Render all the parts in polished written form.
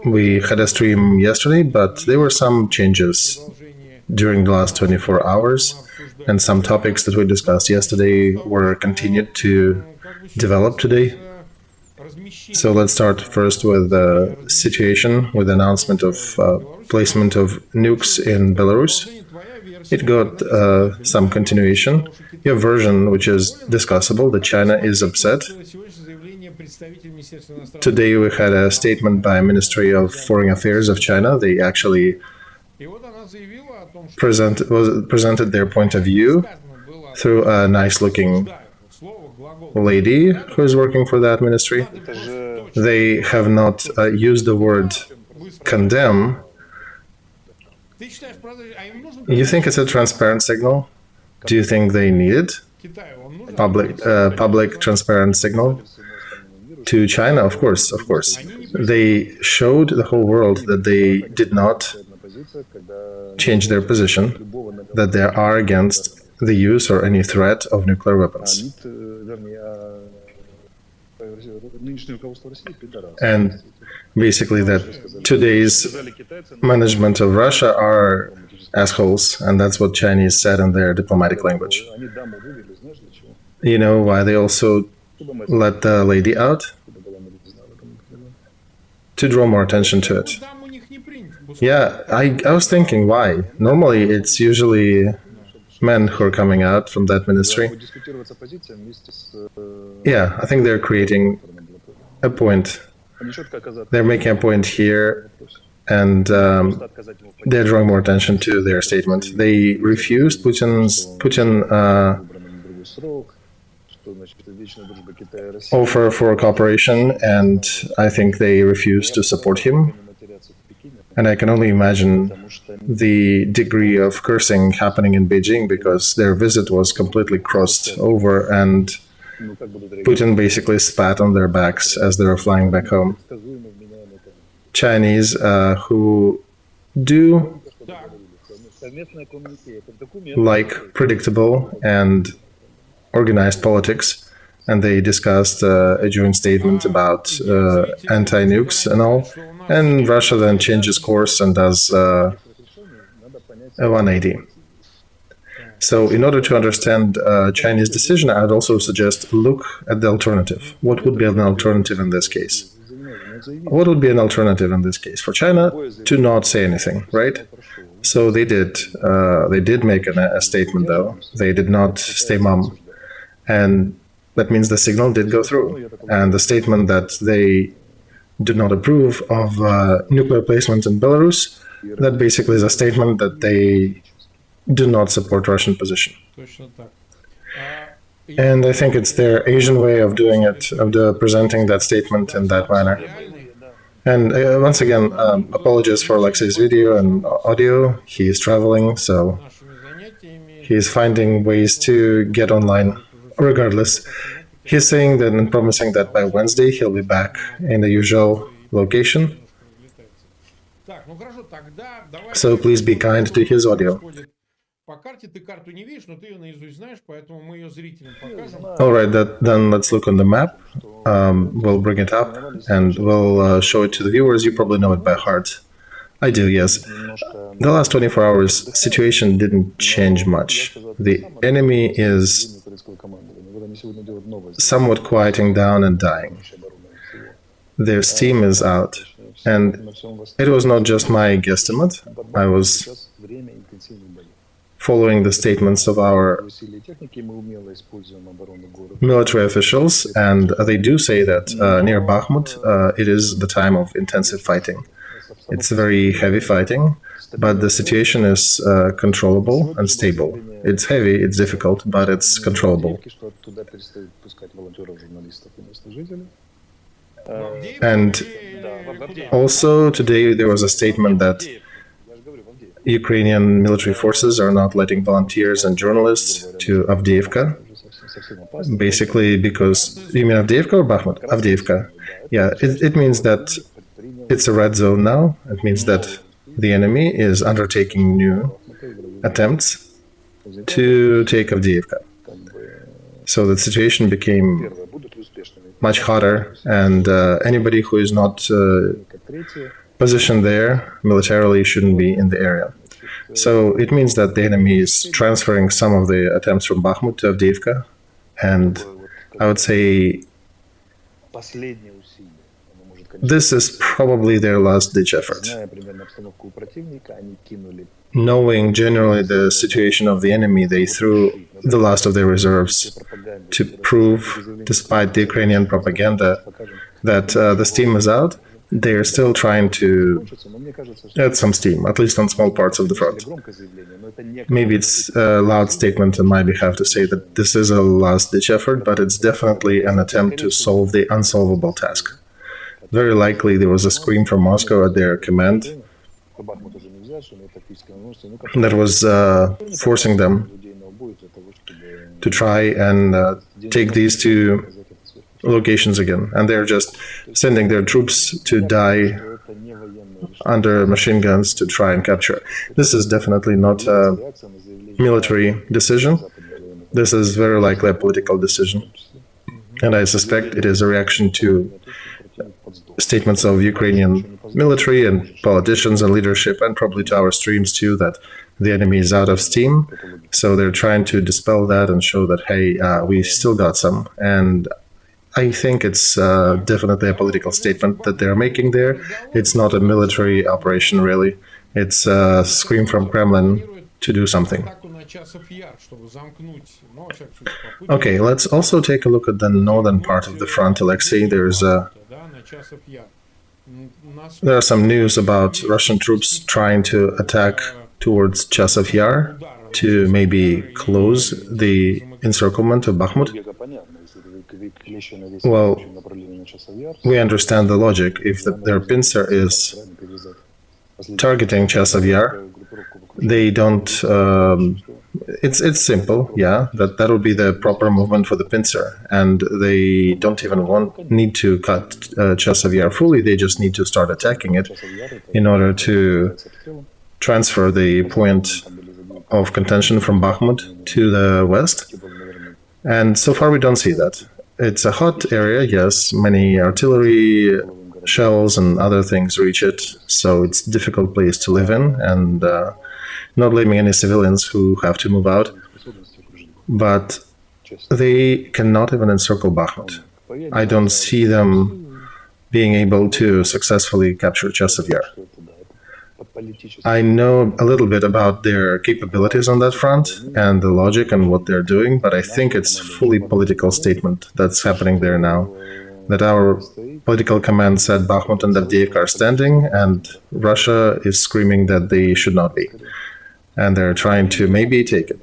We had a stream yesterday, but there were some changes during the last 24 hours, and some topics that we discussed yesterday were continued to develop today. So let's start first with the situation, with the announcement of placement of nukes in Belarus. It got some continuation. Your version, which is discussable, that China is upset. Today we had a statement by Ministry of Foreign Affairs of China. They actually presented their point of view through a nice-looking lady who is working for that ministry. They have not used the word condemn. You think it's a transparent signal? Do you think they need it? Public transparent signal? To China, of course. They showed the whole world that they did not change their position, that they are against the use or any threat of nuclear weapons. And basically that today's management of Russia are assholes, and that's what Chinese said in their diplomatic language. You know why they also let the lady out? To draw more attention to it. Yeah, I was thinking why. Normally it's usually men who are coming out from that ministry. Yeah, I think they're creating a point. They're making a point here, and they're drawing more attention to their statement. They refused Putin offer for cooperation, and I think they refused to support him. And I can only imagine the degree of cursing happening in Beijing, because their visit was completely crossed over and Putin basically spat on their backs as they were flying back home. Chinese who do like predictable and organized politics, and they discussed a joint statement about anti-nukes and all. And Russia then changes course and does a 180. So in order to understand Chinese decision, I'd also suggest look at the alternative. What would be an alternative in this case? What would be an alternative in this case? For China to not say anything, right? So they did make a statement, though. They did not stay mum. And that means the signal did go through. And the statement that they do not approve of nuclear placement in Belarus, that basically is a statement that they do not support Russian position. And I think it's their Asian way of doing it, of presenting that statement in that manner. And once again, apologies for Alexei's video and audio. He is traveling, so he is finding ways to get online regardless. He's saying that and promising that by Wednesday he'll be back in the usual location. So please be kind to his audio. Alright, then let's look on the map. We'll bring it up and we'll show it to the viewers. You probably know it by heart. I do, yes. The last 24 hours, situation didn't change much. The enemy is somewhat quieting down and dying. Their steam is out. And it was not just my guesstimate. I was following the statements of our military officials, and they do say that near Bakhmut it is the time of intensive fighting. It's very heavy fighting, but the situation is controllable and stable. It's heavy, it's difficult, but it's controllable. And also today there was a statement that Ukrainian military forces are not letting volunteers and journalists to Avdiivka. Basically because... You mean Avdiivka or Bakhmut? Avdiivka. Yeah, it means that it's a red zone now. It means that the enemy is undertaking new attempts to take Avdiivka. So the situation became much hotter, and anybody who is not positioned there militarily shouldn't be in the area. So it means that the enemy is transferring some of the attempts from Bakhmut to Avdiivka, and I would say this is probably their last-ditch effort. Knowing generally the situation of the enemy, they threw the last of their reserves to prove, despite the Ukrainian propaganda, that the steam is out. They are still trying to add some steam, at least on small parts of the front. Maybe it's a loud statement on my behalf to say that this is a last-ditch effort, but it's definitely an attempt to solve the unsolvable task. Very likely there was a scream from Moscow at their command that was forcing them to try and take these two locations again. And they're just sending their troops to die under machine guns to try and capture. This is definitely not a military decision. This is very likely a political decision. And I suspect it is a reaction to statements of Ukrainian military and politicians and leadership, and probably to our streams too, that the enemy is out of steam. So they're trying to dispel that and show that, hey, we still got some. And I think it's definitely a political statement that they're making there. It's not a military operation, really. It's a scream from Kremlin to do something. Okay, let's also take a look at the northern part of the front, Alexei. There are some news about Russian troops trying to attack towards Chasov Yar to maybe close the encirclement of Bakhmut. Well, we understand the logic. If their pincer is targeting Chasov Yar, they don't. It's simple, yeah. That would be the proper movement for the pincer, and they don't even need to cut Chasov Yar fully. They just need to start attacking it in order to transfer the point of contention from Bakhmut to the west. And so far, we don't see that. It's a hot area, yes. Many artillery shells and other things reach it, so it's a difficult place to live in, and not blaming any civilians who have to move out. But they cannot even encircle Bakhmut. I don't see them being able to successfully capture Chasov Yar. I know a little bit about their capabilities on that front and the logic and what they're doing, but I think it's fully political statement that's happening there now. That our political command said Bakhmut and Avdiivka are standing, and Russia is screaming that they should not be. And they're trying to maybe take it.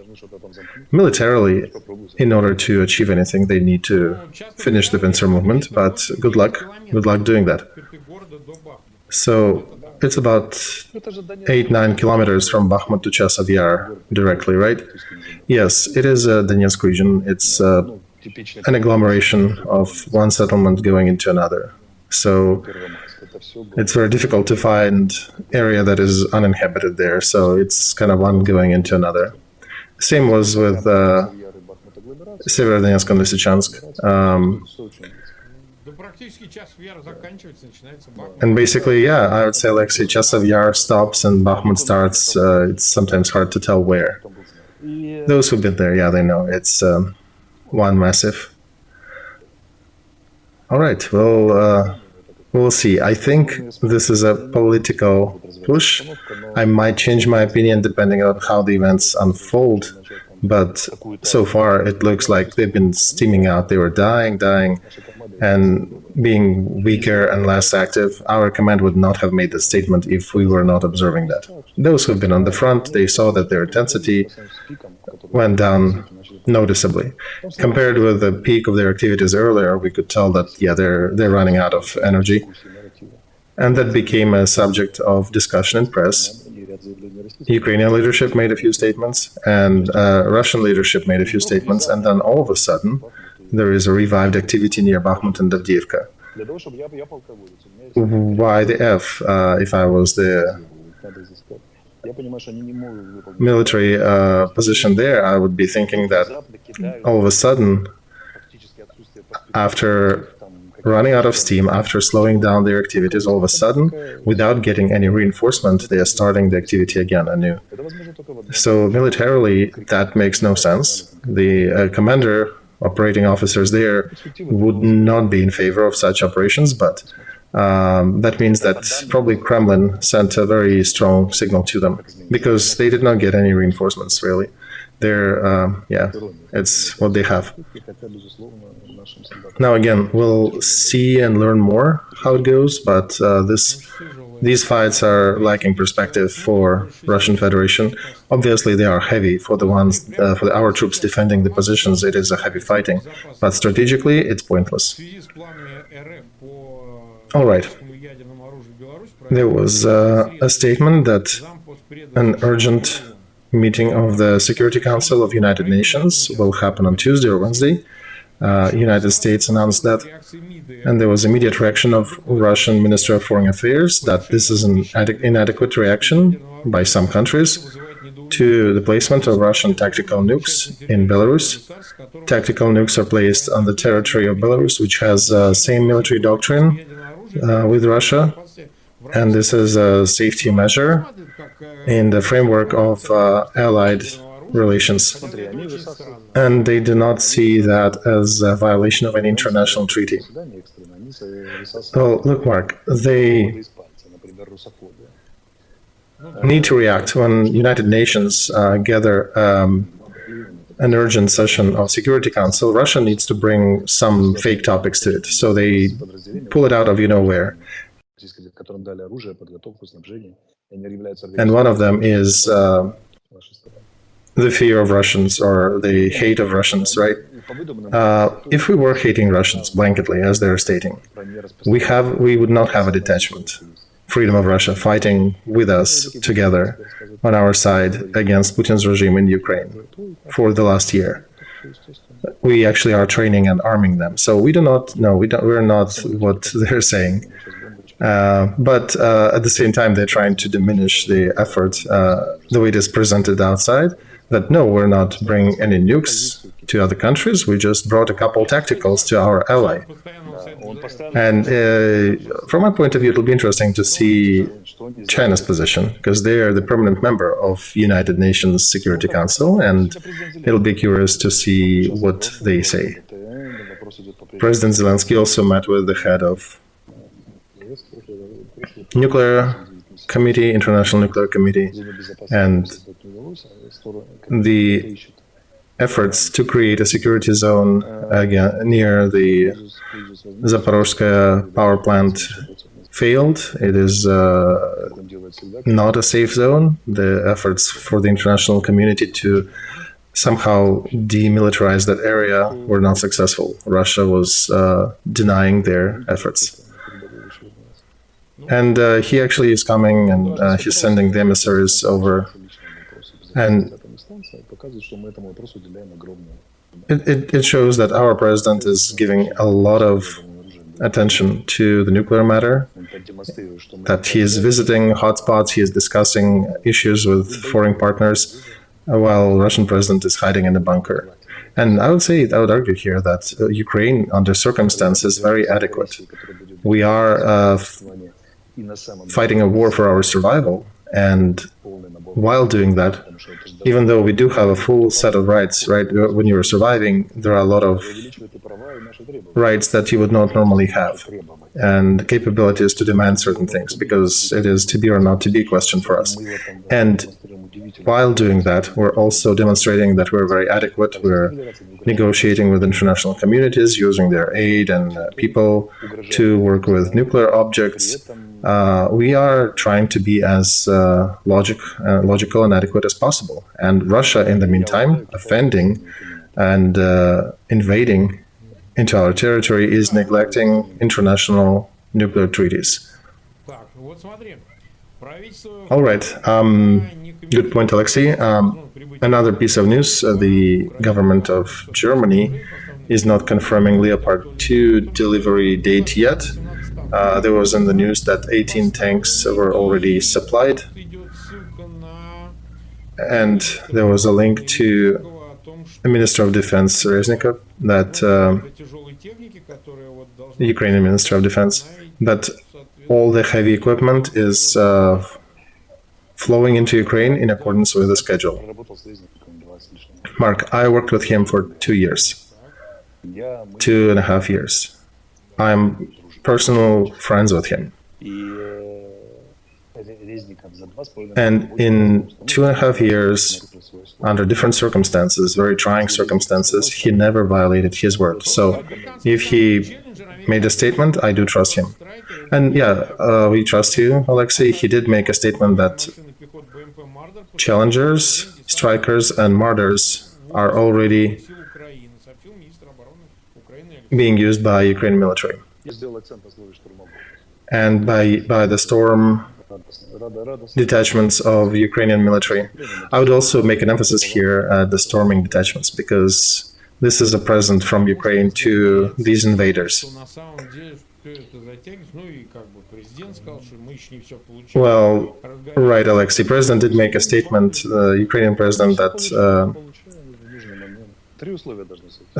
Militarily, in order to achieve anything, they need to finish the pincer movement, but good luck doing that. So it's about 8-9 kilometers from Bakhmut to Chasov Yar directly, right? Yes, it is a Donetsk region. It's an agglomeration of one settlement going into another. So it's very difficult to find area that is uninhabited there. So it's kind of one going into another. Same was with Severodonetsk and Lysychansk. And basically, yeah, I would say Alexei, Chasov Yar stops and Bakhmut starts. It's sometimes hard to tell where. Those who've been there, yeah, they know. It's one massive. All right, well, we'll see. I think this is a political push. I might change my opinion depending on how the events unfold. But so far, it looks like they've been steaming out. They were dying, and being weaker and less active. Our command would not have made the statement if we were not observing that. Those who've been on the front, they saw that their intensity went down noticeably. Compared with the peak of their activities earlier, we could tell that, yeah, they're running out of energy. And that became a subject of discussion in press. Ukrainian leadership made a few statements, and Russian leadership made a few statements, and then all of a sudden, there is a revived activity near Bakhmut and Avdiivka. Why the F? If I was the military position there, I would be thinking that all of a sudden, after running out of steam after slowing down their activities all of a sudden, without getting any reinforcement, they are starting the activity again anew. So militarily, that makes no sense. The commander, operating officers there would not be in favor of such operations, but that means that probably Kremlin sent a very strong signal to them, because they did not get any reinforcements, really. It's what they have. Now again, we'll see and learn more how it goes, but these fights are lacking perspective for Russian Federation. Obviously, they are heavy for our troops defending the positions. It is a heavy fighting, but strategically, it's pointless. All right. There was a statement that an urgent meeting of the Security Council of United Nations will happen on Tuesday or Wednesday. United States announced that, and there was immediate reaction of Russian Ministry of Foreign Affairs that this is an inadequate reaction by some countries to the placement of Russian tactical nukes in Belarus. Tactical nukes are placed on the territory of Belarus, which has the same military doctrine with Russia, and this is a safety measure in the framework of allied relations. And they do not see that as a violation of any international treaty. Well, look, Mark, they need to react when United Nations gather an urgent session of Security Council. Russia needs to bring some fake topics to it, so they pull it out of you-know-where. And one of them is the fear of Russians, or the hate of Russians, right? If we were hating Russians blanketly, as they're stating, we would not have a detachment, Freedom of Russia, fighting with us together on our side against Putin's regime in Ukraine for the last year. We actually are training and arming them, so we do not know. We're not what they're saying. But at the same time, they're trying to diminish the effort the way it is presented outside. That no, we're not bringing any nukes to other countries. We just brought a couple tacticals to our ally. And from my point of view, it'll be interesting to see China's position, because they are the permanent member of United Nations Security Council, and it'll be curious to see what they say. President Zelensky also met with the head of Nuclear Committee, International Nuclear Committee, and the efforts to create a security zone near the Zaporozhye power plant failed. It is not a safe zone. The efforts for the international community to somehow demilitarize that area were not successful. Russia was denying their efforts. And he actually is coming, and he's sending the emissaries over. And it shows that our president is giving a lot of attention to the nuclear matter, that he is visiting hotspots, he is discussing issues with foreign partners, while Russian president is hiding in a bunker. And I would argue here that Ukraine, under circumstances, is very adequate. We are fighting a war for our survival, and while doing that, even though we do have a full set of rights, right? When you're surviving, there are a lot of rights that you would not normally have, and capabilities to demand certain things, because it is to be or not to be question for us. And while doing that, we're also demonstrating that we're very adequate. We're negotiating with international communities, using their aid and people to work with nuclear objects. We are trying to be as logical and adequate as possible. And Russia, in the meantime, offending and invading into our territory, is neglecting international nuclear treaties. All right. Good point, Alexei. Another piece of news, the government of Germany is not confirming Leopard 2 delivery date yet. There was in the news that 18 tanks were already supplied, and there was a link to the Minister of Defense Reznikov, that the Ukrainian Minister of Defense, that all the heavy equipment is flowing into Ukraine in accordance with the schedule. Mark, I worked with him for 2 years, 2.5 years. I'm personal friends with him. And in 2.5 years, under different circumstances, very trying circumstances, he never violated his word. So if he made a statement, I do trust him. And yeah, we trust you, Alexei. He did make a statement that challengers, strikers, and martyrs are already being used by Ukrainian military. And by the storm detachments of Ukrainian military. I would also make an emphasis here at the storming detachments, because this is a present from Ukraine to these invaders. Well, right, Alexei. President did make a statement, the Ukrainian president, that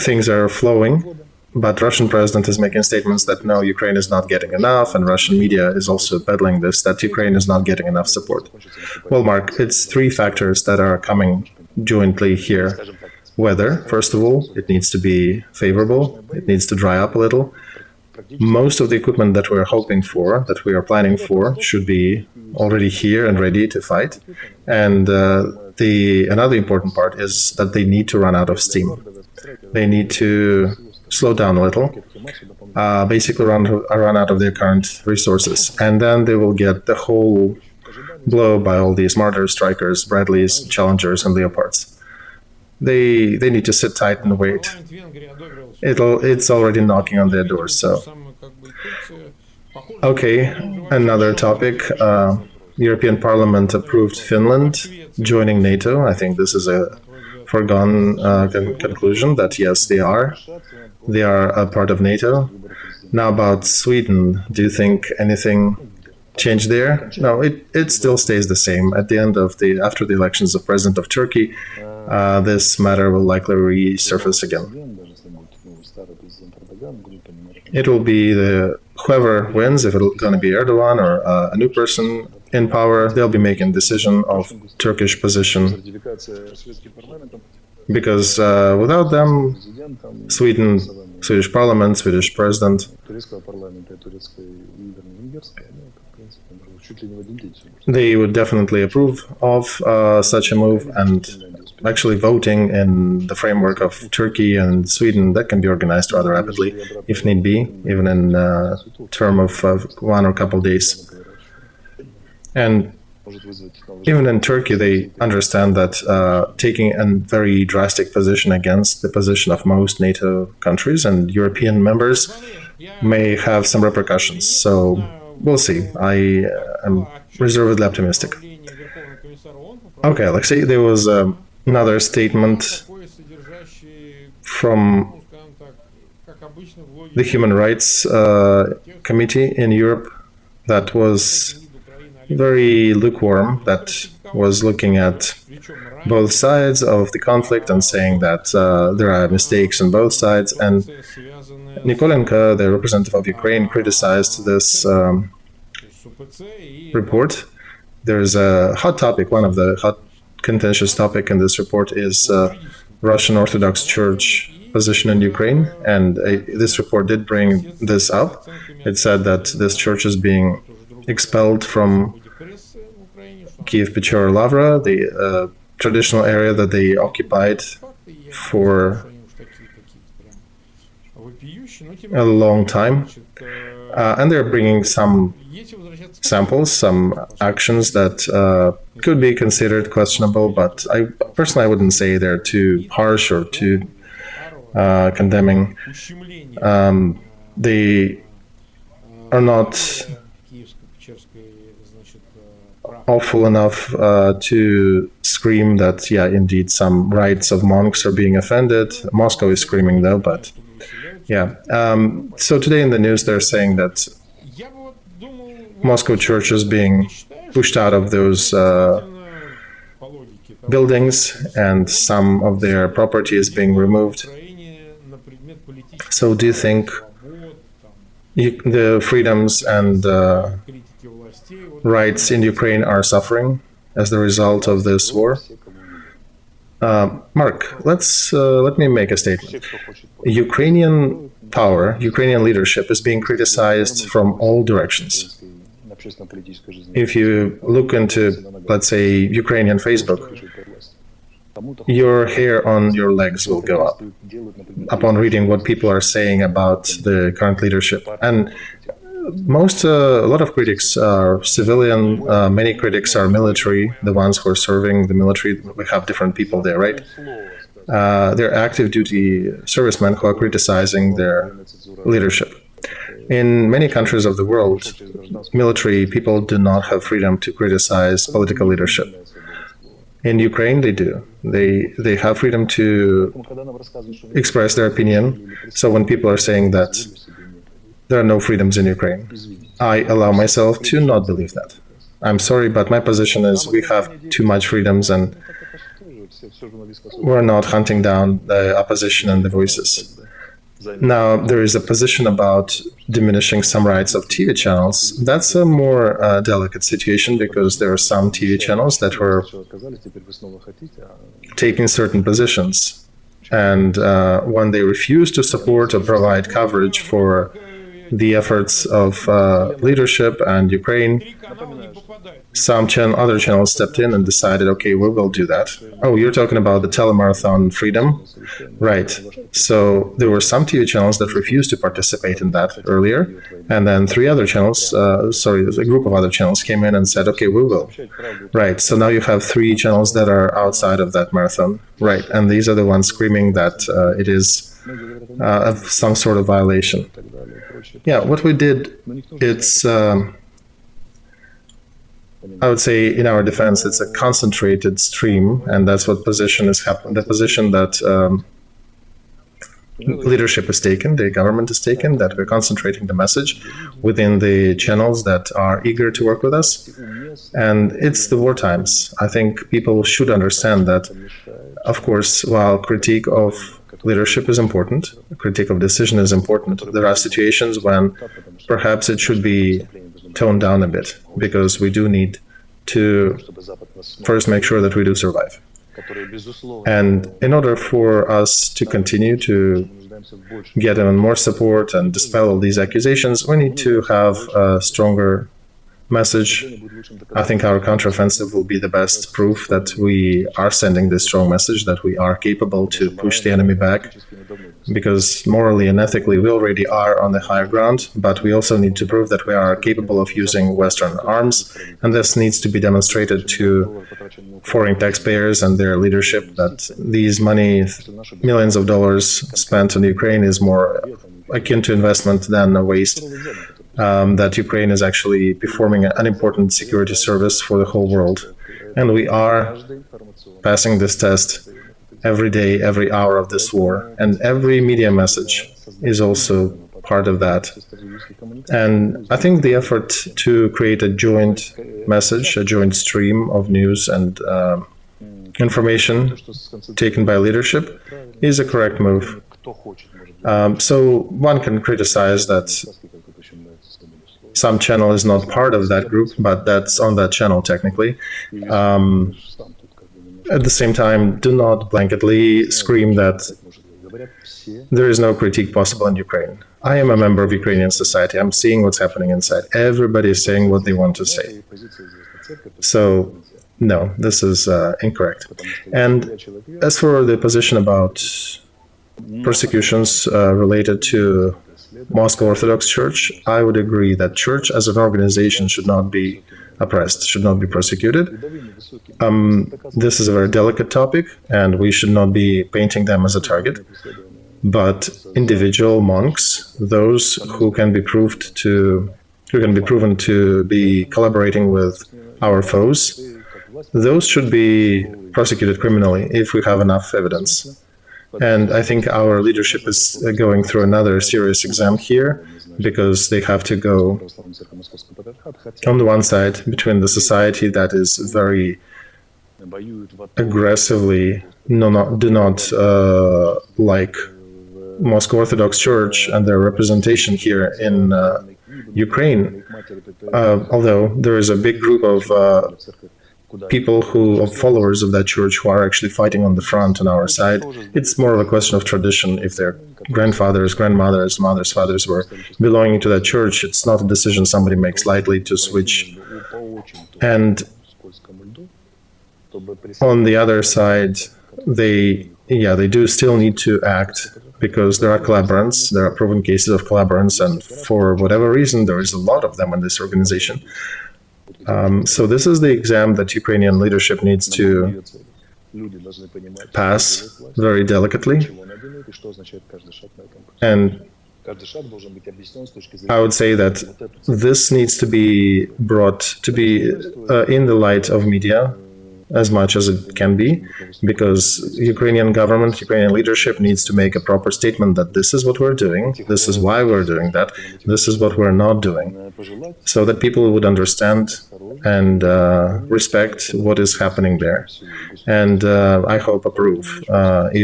things are flowing. But Russian president is making statements that no, Ukraine is not getting enough, and Russian media is also peddling this, that Ukraine is not getting enough support. Well, Mark, it's 3 factors that are coming jointly here. Weather, first of all, it needs to be favorable, it needs to dry up a little. Most of the equipment that we're hoping for, that we are planning for, should be already here and ready to fight. And another important part is that they need to run out of steam. They need to slow down a little, basically run out of their current resources. And then they will get the whole blow by all these martyrs, strikers, Bradleys, challengers, and Leopards. They need to sit tight and wait. It's already knocking on their doors, so. Okay, another topic. European Parliament approved Finland joining NATO. I think this is a foregone conclusion that yes, they are. They are a part of NATO. Now about Sweden, do you think anything changed there? No, it still stays the same. At the end of after the elections of President of Turkey, this matter will likely resurface again. It will be whoever wins, if it's going to be Erdogan or a new person in power, they'll be making decision of Turkish position. Because without them, Swedish parliament, Swedish president, they would definitely approve of such a move, and actually voting in the framework of Turkey and Sweden, that can be organized rather rapidly, if need be, even in a term of 1 or a couple of days. And even in Turkey, they understand that taking a very drastic position against the position of most NATO countries and European members may have some repercussions. So we'll see. I am reservedly optimistic. Okay, Alexei, there was another statement from the Human Rights Committee in Europe that was very lukewarm, that was looking at both sides of the conflict and saying that there are mistakes on both sides. And Nikolenko, the representative of Ukraine, criticized this report. There's a hot topic, one of the hot contentious topic in this report is Russian Orthodox Church position in Ukraine, and this report did bring this up. It said that this church is being expelled from Kiev-Pechora Lavra, the traditional area that they occupied for a long time. And they're bringing some samples, some actions that could be considered questionable, but I wouldn't say they're too harsh or too condemning. They are not awful enough to scream that, yeah, indeed, some rights of monks are being offended. Moscow is screaming, though, but yeah. So today in the news, they're saying that Moscow church is being pushed out of those buildings, and some of their property is being removed. So do you think the freedoms and rights in Ukraine are suffering as the result of this war? Mark, let me make a statement. Ukrainian power, Ukrainian leadership is being criticized from all directions. If you look into, let's say, Ukrainian Facebook, your hair on your legs will go up upon reading what people are saying about the current leadership. And a lot of critics are civilian, many critics are military, the ones who are serving the military. We have different people there, right? They're active duty servicemen who are criticizing their leadership. In many countries of the world, military people do not have freedom to criticize political leadership. In Ukraine, they do. They have freedom to express their opinion. So when people are saying that there are no freedoms in Ukraine, I allow myself to not believe that. I'm sorry, but my position is we have too much freedoms and we're not hunting down the opposition and the voices. Now, there is a position about diminishing some rights of TV channels. That's a more delicate situation because there are some TV channels that were taking certain positions. And when they refuse to support or provide coverage for the efforts of leadership and Ukraine, some other channels stepped in and decided, okay, we will do that. Oh, you're talking about the telemarathon freedom? Right. So there were some TV channels that refused to participate in that earlier. And then a group of other channels came in and said, okay, we will. Right. So now you have 3 channels that are outside of that marathon. Right. And these are the ones screaming that it is some sort of violation. Yeah, what we did, it's... I would say, in our defense, it's a concentrated stream, and that's what position is happening. The position that leadership has taken, the government has taken, that we're concentrating the message within the channels that are eager to work with us. And it's the war times. I think people should understand that, of course, while critique of leadership is important, critique of decision is important, there are situations when perhaps it should be toned down a bit, because we do need to first make sure that we do survive. And in order for us to continue to get even more support and dispel all these accusations, we need to have a stronger message. I think our counteroffensive will be the best proof that we are sending this strong message, that we are capable to push the enemy back, because morally and ethically we already are on the higher ground, but we also need to prove that we are capable of using Western arms, and this needs to be demonstrated to foreign taxpayers and their leadership that these millions of dollars spent on Ukraine is more akin to investment than a waste. That Ukraine is actually performing an important security service for the whole world. And we are passing this test every day, every hour of this war. And every media message is also part of that. And I think the effort to create a joint message, a joint stream of news and information taken by leadership is a correct move. So one can criticize that some channel is not part of that group, but that's on that channel technically. At the same time, do not blanketly scream that there is no critique possible in Ukraine. I am a member of Ukrainian society. I'm seeing what's happening inside. Everybody is saying what they want to say. So, no, this is incorrect. And as for the position about persecutions related to Moscow Orthodox Church, I would agree that church as an organization should not be oppressed, should not be persecuted. This is a very delicate topic, and we should not be painting them as a target. But individual monks, those who can be proven to be collaborating with our foes, those should be prosecuted criminally if we have enough evidence. And I think our leadership is going through another serious exam here, because they have to go on the one side between the society that is very aggressively do not like Moscow Orthodox Church and their representation here in Ukraine, although there is a big group of people of followers of that church who are actually fighting on the front on our side. It's more of a question of tradition. If their grandfathers, grandmothers, mothers, fathers were belonging to that church, it's not a decision somebody makes lightly to switch. And on the other side, they do still need to act, because there are collaborants, there are proven cases of collaborants, and for whatever reason, there is a lot of them in this organization. So this is the exam that Ukrainian leadership needs to pass very delicately. And I would say that this needs to be brought to be in the light of media as much as it can be, because Ukrainian government, Ukrainian leadership needs to make a proper statement that this is what we're doing, this is why we're doing that, this is what we're not doing, so that people would understand and respect what is happening there. And I hope approve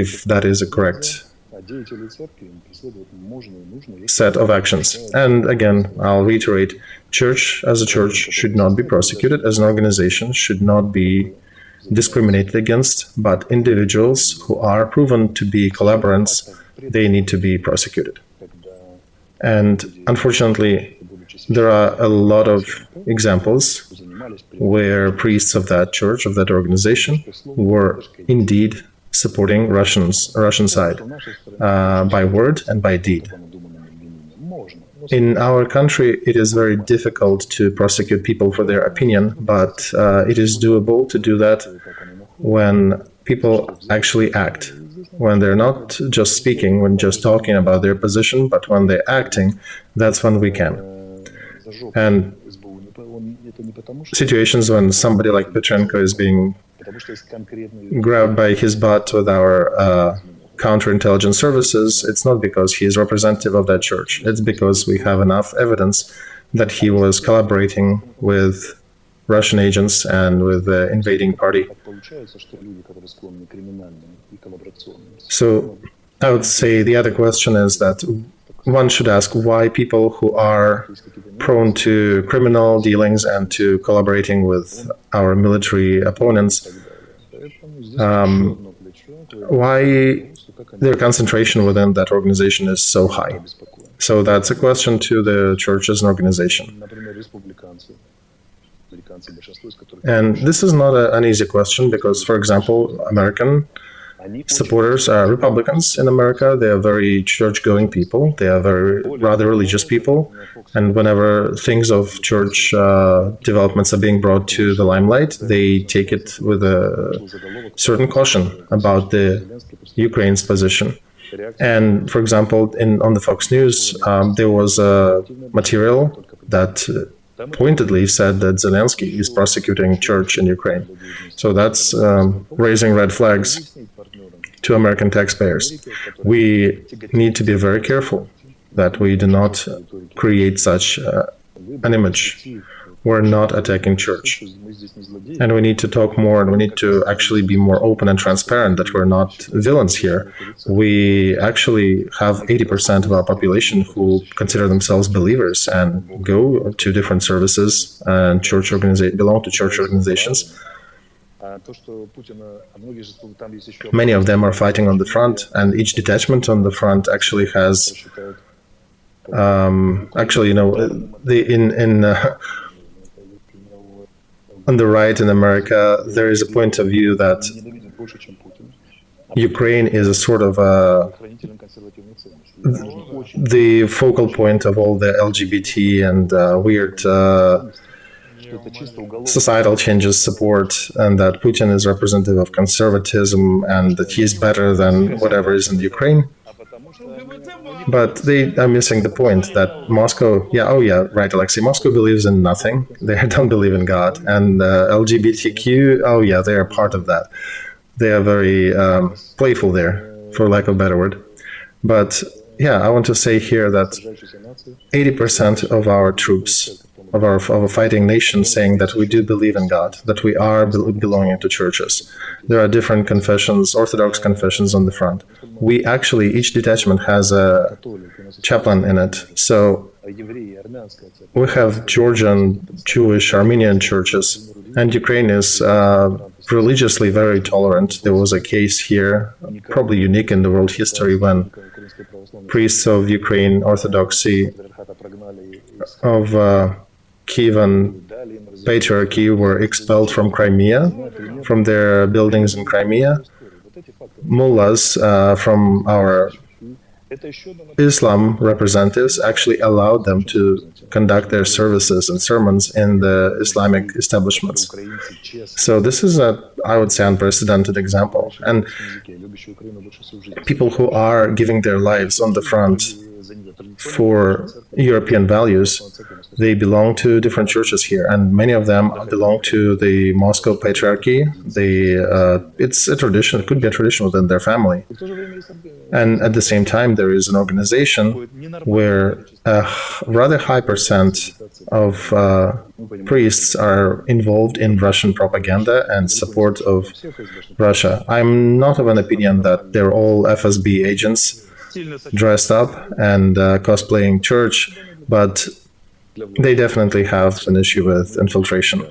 if that is a correct set of actions. And again, I'll reiterate, church as a church should not be prosecuted, as an organization should not be discriminated against, but individuals who are proven to be collaborants, they need to be prosecuted. And unfortunately, there are a lot of examples where priests of that church, of that organization, were indeed supporting Russian side by word and by deed. In our country, it is very difficult to prosecute people for their opinion, but it is doable to do that when people actually act, when they're not just speaking, when just talking about their position, but when they're acting, that's when we can. And situations when somebody like Petrenko is being grabbed by his butt with our counterintelligence services, it's not because he is representative of that church. It's because we have enough evidence that he was collaborating with Russian agents and with the invading party. So I would say the other question is that one should ask why people who are prone to criminal dealings and to collaborating with our military opponents, why their concentration within that organization is so high. So that's a question to the church as an organization. And this is not an easy question because, for example, American supporters are Republicans in America. They are very church-going people. They are very rather religious people. And whenever things of church developments are being brought to the limelight, they take it with a certain caution about the Ukraine's position. And, for example, on the Fox News, there was a material that pointedly said that Zelensky is prosecuting church in Ukraine. So that's raising red flags to American taxpayers. We need to be very careful that we do not create such an image. We're not attacking church. And we need to talk more, and we need to actually be more open and transparent that we're not villains here. We actually have 80% of our population who consider themselves believers and go to different services and belong to church organizations. Many of them are fighting on the front, and each detachment on the front actually has, on the right in America, there is a point of view that Ukraine is a sort of the focal point of all the LGBT and weird societal changes support, and that Putin is representative of conservatism and that he is better than whatever is in Ukraine. But they are missing the point that Moscow, right, Alexei, Moscow believes in nothing. They don't believe in God. And LGBTQ, they are part of that. They are very playful there, for lack of a better word. But I want to say here that 80% of our troops of a fighting nation saying that we do believe in God, that we are belonging to churches. There are different confessions, Orthodox confessions on the front. We actually, each detachment has a chaplain in it. So we have Georgian, Jewish, Armenian churches, and Ukraine is religiously very tolerant. There was a case here, probably unique in the world history, when priests of Ukraine Orthodoxy of Kievan Patriarchy were expelled from Crimea, from their buildings in Crimea. Mullahs from our Islam representatives actually allowed them to conduct their services and sermons in the Islamic establishments. So this is I would say, unprecedented example. And people who are giving their lives on the front for European values, they belong to different churches here, and many of them belong to the Moscow Patriarchy. It's a tradition, it could be a tradition within their family. And at the same time, there is an organization where a rather high percent of priests are involved in Russian propaganda and support of Russia. I'm not of an opinion that they're all FSB agents dressed up and cosplaying church, but they definitely have an issue with infiltration.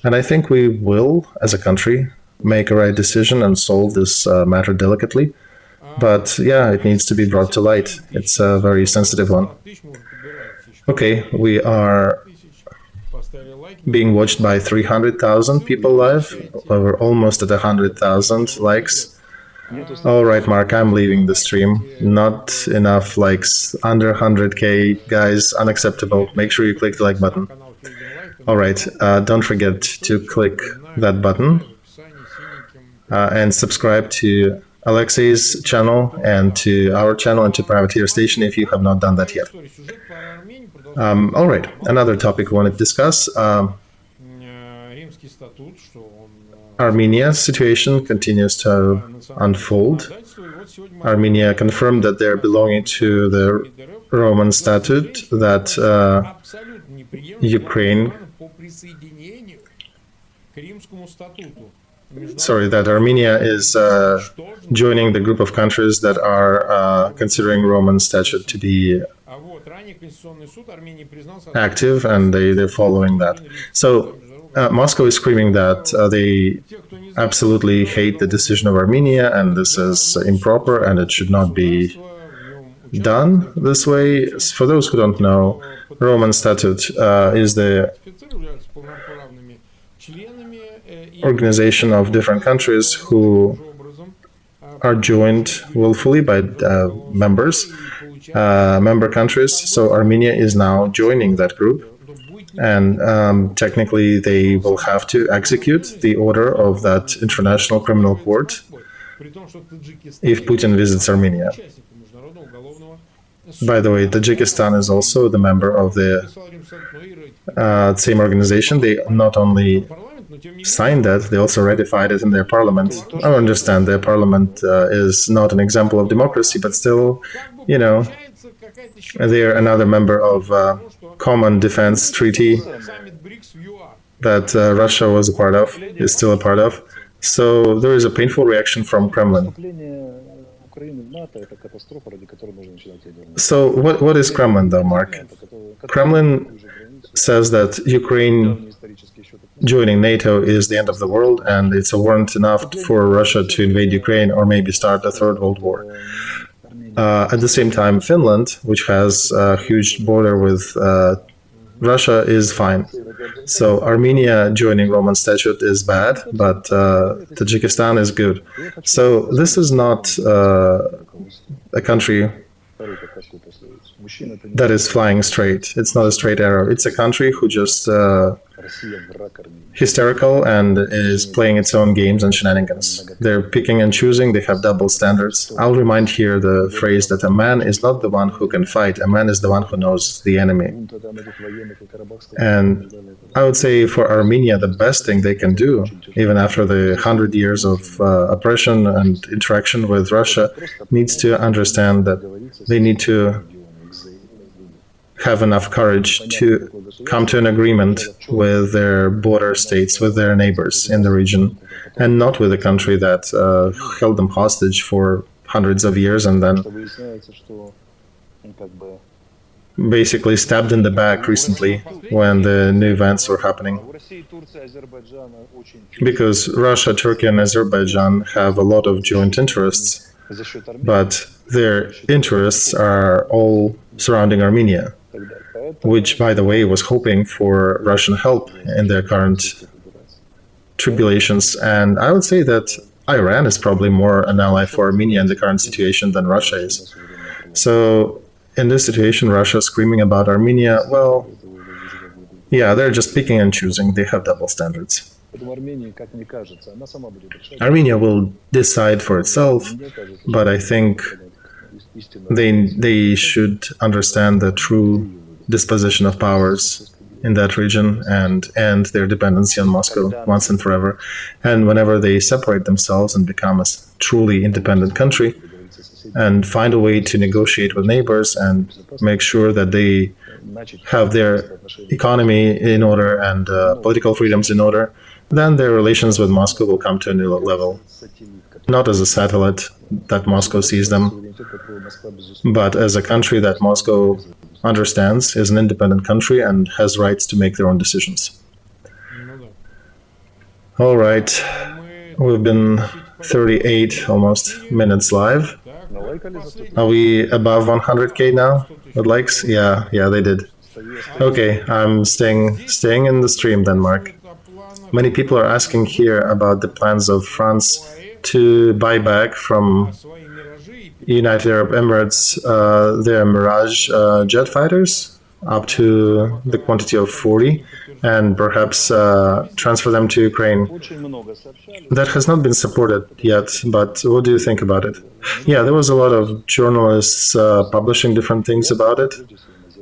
And I think we will, as a country, make a right decision and solve this matter delicately. But yeah, it needs to be brought to light. It's a very sensitive one. Okay, we are being watched by 300,000 people live. We're almost at 100,000 likes. All right, Mark, I'm leaving the stream. Not enough likes. Under 100K, guys, unacceptable. Make sure you click the like button. All right, don't forget to click that button and subscribe to Alexei's channel and to our channel and to Privateer Station if you have not done that yet. All right, another topic we want to discuss. Armenia's situation continues to unfold. Armenia confirmed that they're belonging to the Roman Statute, that that Armenia is joining the group of countries that are considering Roman Statute to be active, and they're following that. So Moscow is screaming that they absolutely hate the decision of Armenia, and this is improper, and it should not be done this way. For those who don't know, Roman Statute is the organization of different countries who are joined willfully by member countries. So Armenia is now joining that group. And technically, they will have to execute the order of that International Criminal Court if Putin visits Armenia. By the way, Tajikistan is also the member of the same organization. They not only signed that, they also ratified it in their parliament. I understand their parliament is not an example of democracy, but still, you know, they're another member of Common Defense Treaty that Russia was a part of, is still a part of. So there is a painful reaction from Kremlin. So what is Kremlin, though, Mark? Kremlin says that Ukraine joining NATO is the end of the world, and it's a warrant enough for Russia to invade Ukraine or maybe start a third world war. At the same time, Finland, which has a huge border with Russia, is fine. So Armenia joining Roman Statute is bad, but Tajikistan is good. So this is not a country that is flying straight. It's not a straight arrow. It's a country who just hysterical and is playing its own games and shenanigans. They're picking and choosing. They have double standards. I'll remind here the phrase that a man is not the one who can fight. A man is the one who knows the enemy. And I would say for Armenia, the best thing they can do, even after the 100 years of oppression and interaction with Russia, needs to understand that they need to have enough courage to come to an agreement with their border states, with their neighbors in the region, and not with a country that held them hostage for hundreds of years and then basically stabbed in the back recently when the new events were happening. Because Russia, Turkey, and Azerbaijan have a lot of joint interests, but their interests are all surrounding Armenia, which, by the way, was hoping for Russian help in their current tribulations. And I would say that Iran is probably more an ally for Armenia in the current situation than Russia is. So in this situation, Russia screaming about Armenia, well, yeah, they're just picking and choosing. They have double standards. Armenia will decide for itself, but I think they should understand the true disposition of powers in that region and end their dependency on Moscow once and forever. And whenever they separate themselves and become a truly independent country and find a way to negotiate with neighbors and make sure that they have their economy in order and political freedoms in order, then their relations with Moscow will come to a new level. Not as a satellite that Moscow sees them, but as a country that Moscow understands is an independent country and has rights to make their own decisions. All right, we've been 38 almost minutes live. Are we above 100K now with likes? Yeah, they did. Okay, I'm staying in the stream then, Mark. Many people are asking here about the plans of France to buy back from United Arab Emirates their Mirage jet fighters up to the quantity of 40 and perhaps transfer them to Ukraine. That has not been supported yet, but what do you think about it? Yeah, there was a lot of journalists publishing different things about it,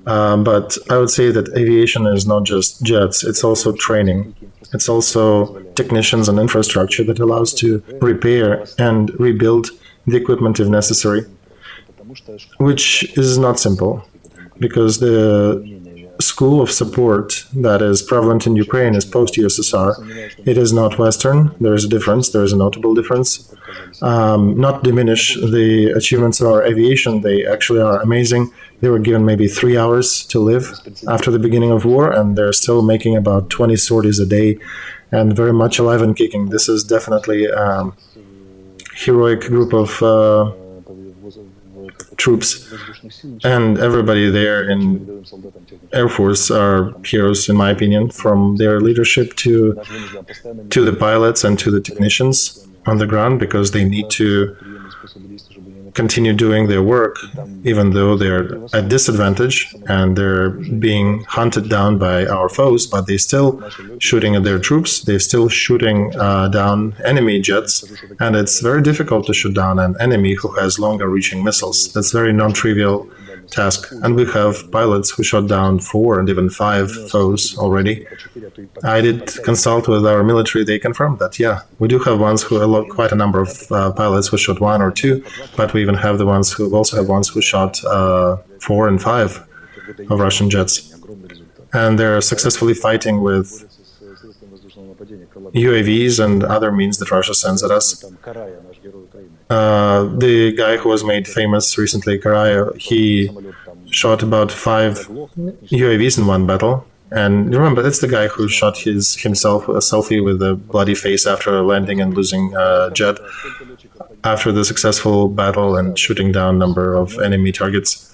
but I would say that aviation is not just jets, it's also training. It's also technicians and infrastructure that allows to repair and rebuild the equipment if necessary, which is not simple, because the school of support that is prevalent in Ukraine is post-USSR. It is not Western. There is a difference. There is a notable difference. Not diminish the achievements of our aviation. They actually are amazing. They were given maybe 3 hours to live after the beginning of war, and they're still making about 20 sorties a day and very much alive and kicking. This is definitely a heroic group of troops, and everybody there in Air Force are heroes, in my opinion, from their leadership to the pilots and to the technicians on the ground, because they need to continue doing their work even though they're at disadvantage and they're being hunted down by our foes, but they're still shooting at their troops, they're still shooting down enemy jets, and it's very difficult to shoot down an enemy who has longer reaching missiles. That's a very non-trivial task, and we have pilots who shot down 4 and even 5 foes already. I did consult with our military. They confirmed that, yeah, we do have ones who, quite a number of pilots who shot 1 or 2, but we even have the ones who also have ones who shot 4 and 5 of Russian jets, and they're successfully fighting with UAVs and other means that Russia sends at us. The guy who was made famous recently, Karaya, he shot about 5 UAVs in one battle. And remember, it's the guy who shot himself a selfie with a bloody face after landing and losing a jet after the successful battle and shooting down a number of enemy targets.